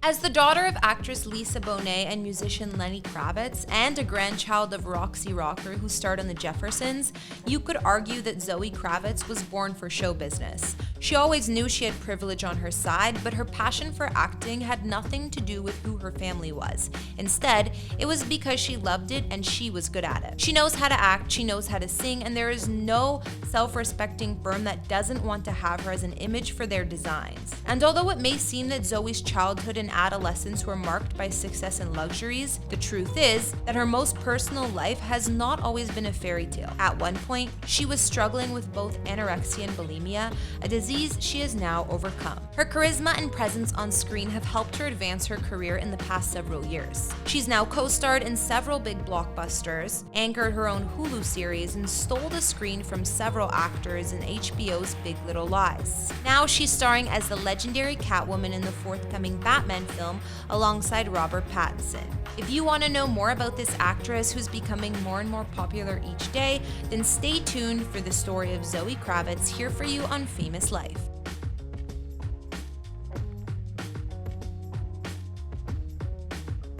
As the daughter of actress Lisa Bonet and musician Lenny Kravitz, and a grandchild of Roxie Roker who starred on the Jeffersons, you could argue that Zoe Kravitz was born for show business. She always knew she had privilege on her side, but her passion for acting had nothing to do with who her family was. Instead, it was because she loved it and she was good at it. She knows how to act, she knows how to sing, and there is no self-respecting firm that doesn't want to have her as an image for their designs. And although it may seem that Zoe's childhood and adolescence were marked by success and luxuries, the truth is that her most personal life has not always been a fairy tale. At one point, she was struggling with both anorexia and bulimia, a disease she has now overcome. Her charisma and presence on screen have helped her advance her career in the past several years. She's now co-starred in several big blockbusters, anchored her own Hulu series, and stole the screen from several actors in HBO's Big Little Lies. Now she's starring as the legendary Catwoman in the forthcoming Batman film alongside Robert Pattinson. If you want to know more about this actress who's becoming more and more popular each day, then stay tuned for the story of Zoe Kravitz here for you on Famous Life.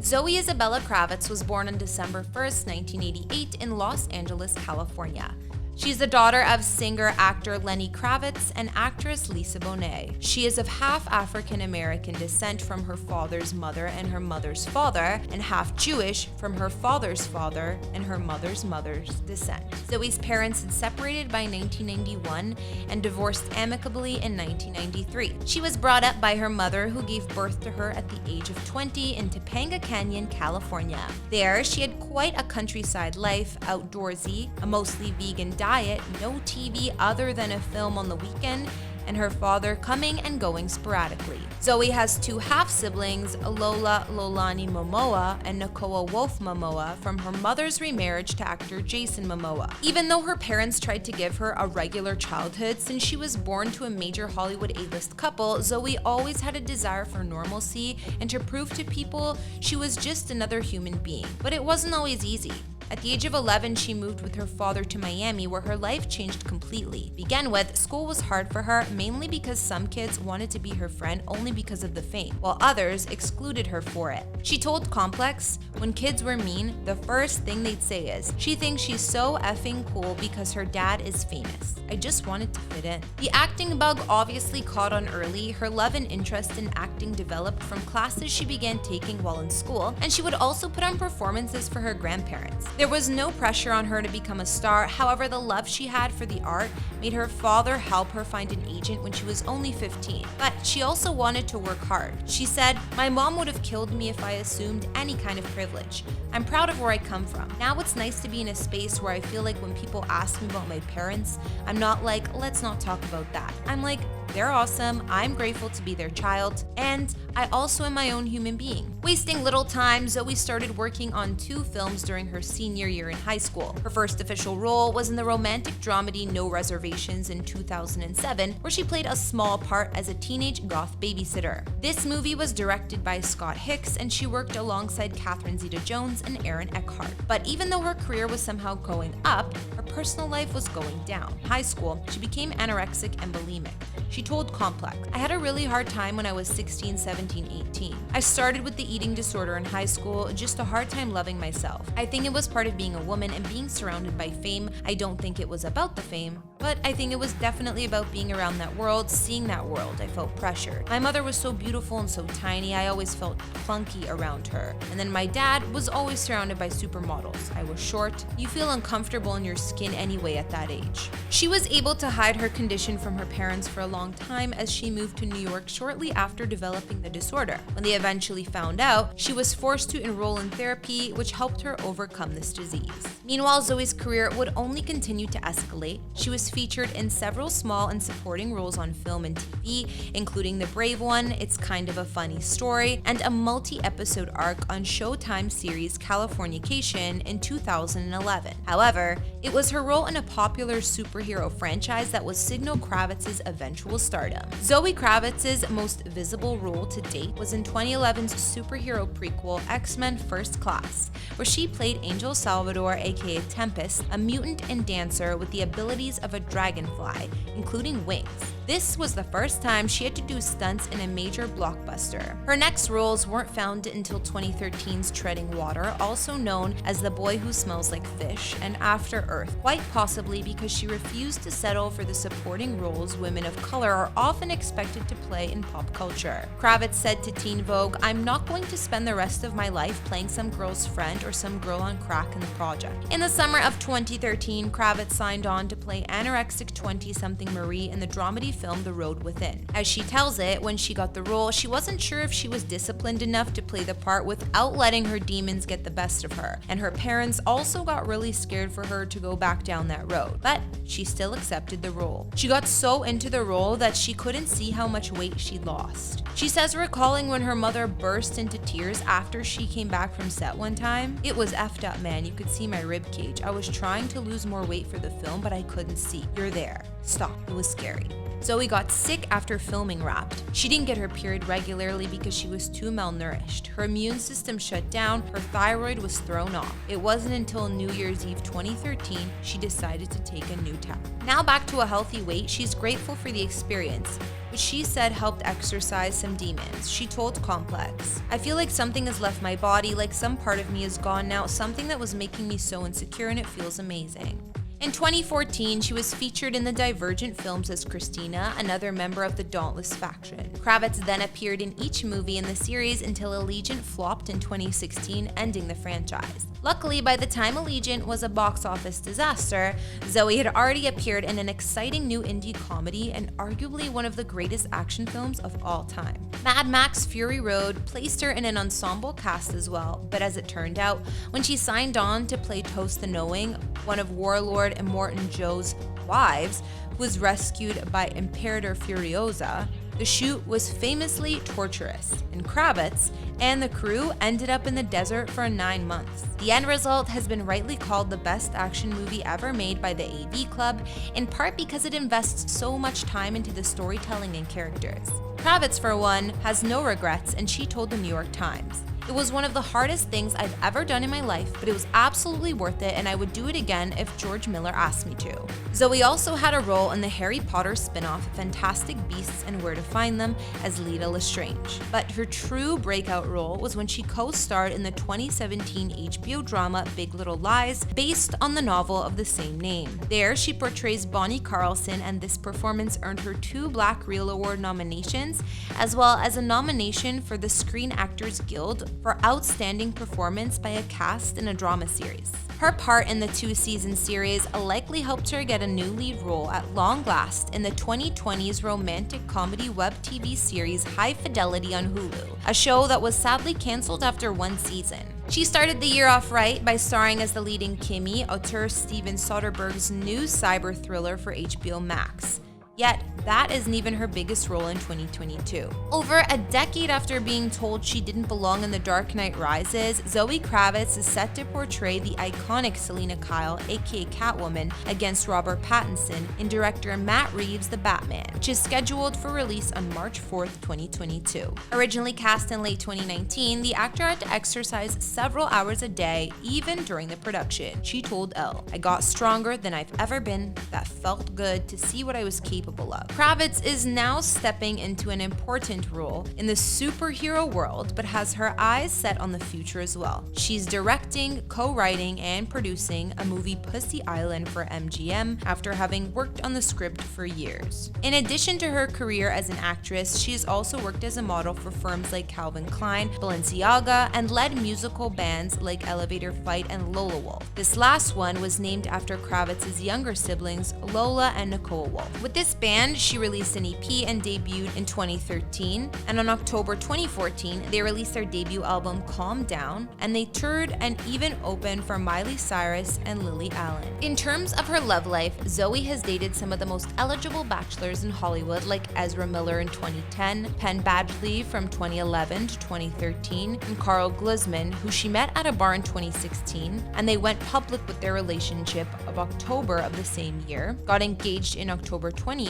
Zoe Isabella Kravitz was born on December 1st, 1988 in Los Angeles, California. She's the daughter of singer-actor Lenny Kravitz and actress Lisa Bonet. She is of half African-American descent from her father's mother and her mother's father, and half Jewish from her father's father and her mother's mother's descent. Zoe's parents had separated by 1991 and divorced amicably in 1993. She was brought up by her mother, who gave birth to her at the age of 20 in Topanga Canyon, California. There, she had quite a countryside life, outdoorsy, a mostly vegan diet, no TV other than a film on the weekend, and her father coming and going sporadically. Zoe has two half-siblings, Lola Lolani Momoa and Nakoa Wolf Momoa, from her mother's remarriage to actor Jason Momoa. Even though her parents tried to give her a regular childhood since she was born to a major Hollywood A-list couple, Zoe always had a desire for normalcy and to prove to people she was just another human being. But it wasn't always easy. At the age of 11, she moved with her father to Miami, where her life changed completely. To begin with, school was hard for her, mainly because some kids wanted to be her friend only because of the fame, while others excluded her for it. She told Complex, when kids were mean, the first thing they'd say is, she thinks she's so effing cool because her dad is famous. I just wanted to fit in. The acting bug obviously caught on early. Her love and interest in acting developed from classes she began taking while in school, and she would also put on performances for her grandparents. There was no pressure on her to become a star. However, the love she had for the art made her father help her find an agent when she was only 15. But she also wanted to work hard. She said, "My mom would have killed me if I assumed any kind of privilege. I'm proud of where I come from. Now it's nice to be in a space where I feel like when people ask me about my parents, I'm not like, let's not talk about that. I'm like, they're awesome, I'm grateful to be their child, and I also am my own human being." Wasting little time, Zoe started working on 2 films during her senior year in high school. Her first official role was in the romantic dramedy No Reservations in 2007, where she played a small part as a teenage goth babysitter. This movie was directed by Scott Hicks, and she worked alongside Catherine Zeta-Jones and Aaron Eckhart. But even though her career was somehow going up, her personal life was going down. In high school, she became anorexic and bulimic. She told Complex, "I had a really hard time when I was 16, 17, 18. I started with the eating disorder in high school, just a hard time loving myself. I think it was part of being a woman and being surrounded by fame. I don't think it was about the fame, but I think it was definitely about being around that world, seeing that world. I felt pressured. My mother was so beautiful and so tiny, I always felt clunky around her. And then my dad was always surrounded by supermodels. I was short. You feel uncomfortable in your skin anyway at that age." She was able to hide her condition from her parents for a long time as she moved to New York shortly after developing the disorder. When they eventually found out, she was forced to enroll in therapy, which helped her overcome this disease. Meanwhile, Zoe's career would only continue to escalate. She was featured in several small and supporting roles on film and TV, including The Brave One, It's Kind of a Funny Story, and a multi-episode arc on Showtime series Californication in 2011. However, it was her role in a popular superhero franchise that was signal Kravitz's eventual stardom. Zoe Kravitz's most visible role to date was in 2011's superhero prequel X-Men First Class, where she played Angel Salvador, aka Tempest, a mutant and dancer with the abilities of a dragonfly, including wings. This was the first time she had to do stunts in a major blockbuster. Her next roles weren't found until 2013's Treading Water, also known as The Boy Who Smells Like Fish, and After Earth, quite possibly because she refused to settle for the supporting roles women of color are often expected to play in pop culture. Kravitz said to Teen Vogue, "I'm not going to spend the rest of my life playing some girl's friend or some girl on crack in the project." In the summer of 2013, Kravitz signed on to play anorexic 20-something Marie in the dramedy film The Road Within. As she tells it, when she got the role, she wasn't sure if she was disciplined enough to play the part without letting her demons get the best of her, and her parents also got really scared for her to go back down that road, but she still accepted the role. She got so into the role that she couldn't see how much weight she lost. She says recalling when her mother burst into tears after she came back from set one time, "It was effed up, man. You could see my rib cage. I was trying to lose more weight for the film, but I couldn't see. You're there. Stop. It was scary." Zoe got sick after filming Wrapped. She didn't get her period regularly because she was too malnourished. Her immune system shut down, her thyroid was thrown off. It wasn't until New Year's Eve 2013 she decided to take a new tack. Now back to a healthy weight, she's grateful for the experience, which she said helped exorcise some demons. She told Complex, "I feel like something has left my body, like some part of me is gone now, something that was making me so insecure, and it feels amazing." In 2014, she was featured in the Divergent films as Christina, another member of the Dauntless faction. Kravitz then appeared in each movie in the series until Allegiant flopped in 2016, ending the franchise. Luckily, by the time Allegiant was a box office disaster, Zoe had already appeared in an exciting new indie comedy and arguably one of the greatest action films of all time. Mad Max Fury Road placed her in an ensemble cast as well, but as it turned out, when she signed on to play Toast the Knowing, one of Warlord Immortan Joe's wives, who was rescued by Imperator Furiosa, the shoot was famously torturous, and Kravitz and the crew ended up in the desert for 9 months. The end result has been rightly called the best action movie ever made by the AV Club, in part because it invests so much time into the storytelling and characters. Kravitz, for one, has no regrets, and she told the New York Times, "It was one of the hardest things I've ever done in my life, but it was absolutely worth it, and I would do it again if George Miller asked me to." Zoe also had a role in the Harry Potter spin-off Fantastic Beasts and Where to Find Them as Lita Lestrange. But her true breakout role was when she co-starred in the 2017 HBO drama Big Little Lies, based on the novel of the same name. There, she portrays Bonnie Carlson, and this performance earned her 2 Black Reel Award nominations, as well as a nomination for the Screen Actors Guild for Outstanding Performance by a Cast in a Drama Series. Her part in the 2-season series likely helped her get a new lead role at long last in the 2020s romantic comedy web TV series High Fidelity on Hulu, a show that was sadly canceled after 1 season. She started the year off right by starring as the leading Kimmy, auteur Steven Soderbergh's new cyber thriller for HBO Max. Yet, that isn't even her biggest role in 2022. Over a decade after being told she didn't belong in The Dark Knight Rises, Zoe Kravitz is set to portray the iconic Selina Kyle, aka Catwoman, against Robert Pattinson in director Matt Reeves' The Batman, which is scheduled for release on March 4th, 2022. Originally cast in late 2019, the actor had to exercise several hours a day, even during the production. She told Elle, "I got stronger than I've ever been. That felt good to see what I was capable of." Kravitz is now stepping into an important role in the superhero world, but has her eyes set on the future as well. She's directing, co-writing, and producing a movie Pussy Island for MGM after having worked on the script for years. In addition to her career as an actress, she has also worked as a model for firms like Calvin Klein, Balenciaga, and led musical bands like Elevator Fight and Lola Wolf. This last one was named after Kravitz's younger siblings, Lola and Nicole Wolf. With this band, she released an EP and debuted in 2013, and on October 2014, they released their debut album Calm Down, and they toured and even opened for Miley Cyrus and Lily Allen. In terms of her love life, Zoe has dated some of the most eligible bachelors in Hollywood, like Ezra Miller in 2010, Penn Badgley from 2011 to 2013, and Carl Glusman, who she met at a bar in 2016, and they went public with their relationship of October of the same year, got engaged in October 2018,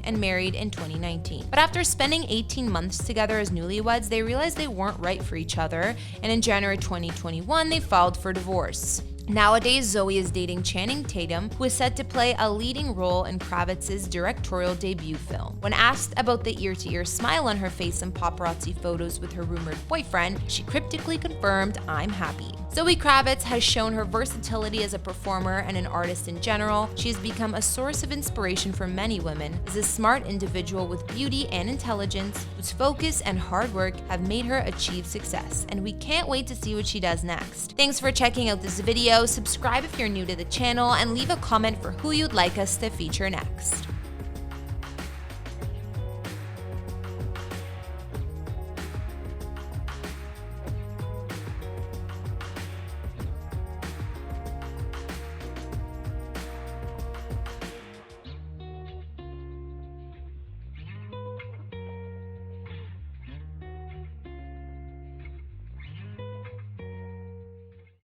and married in 2019. But after spending 18 months together as newlyweds, they realized they weren't right for each other, and in January 2021, they filed for divorce. Nowadays, Zoe is dating Channing Tatum, who is set to play a leading role in Kravitz's directorial debut film. When asked about the ear-to-ear smile on her face in paparazzi photos with her rumored boyfriend, she cryptically confirmed, "I'm happy." Zoe Kravitz has shown her versatility as a performer and an artist in general. She has become a source of inspiration for many women, as a smart individual with beauty and intelligence, whose focus and hard work have made her achieve success, and we can't wait to see what she does next. Thanks for checking out this video, subscribe if you're new to the channel, and leave a comment for who you'd like us to feature next.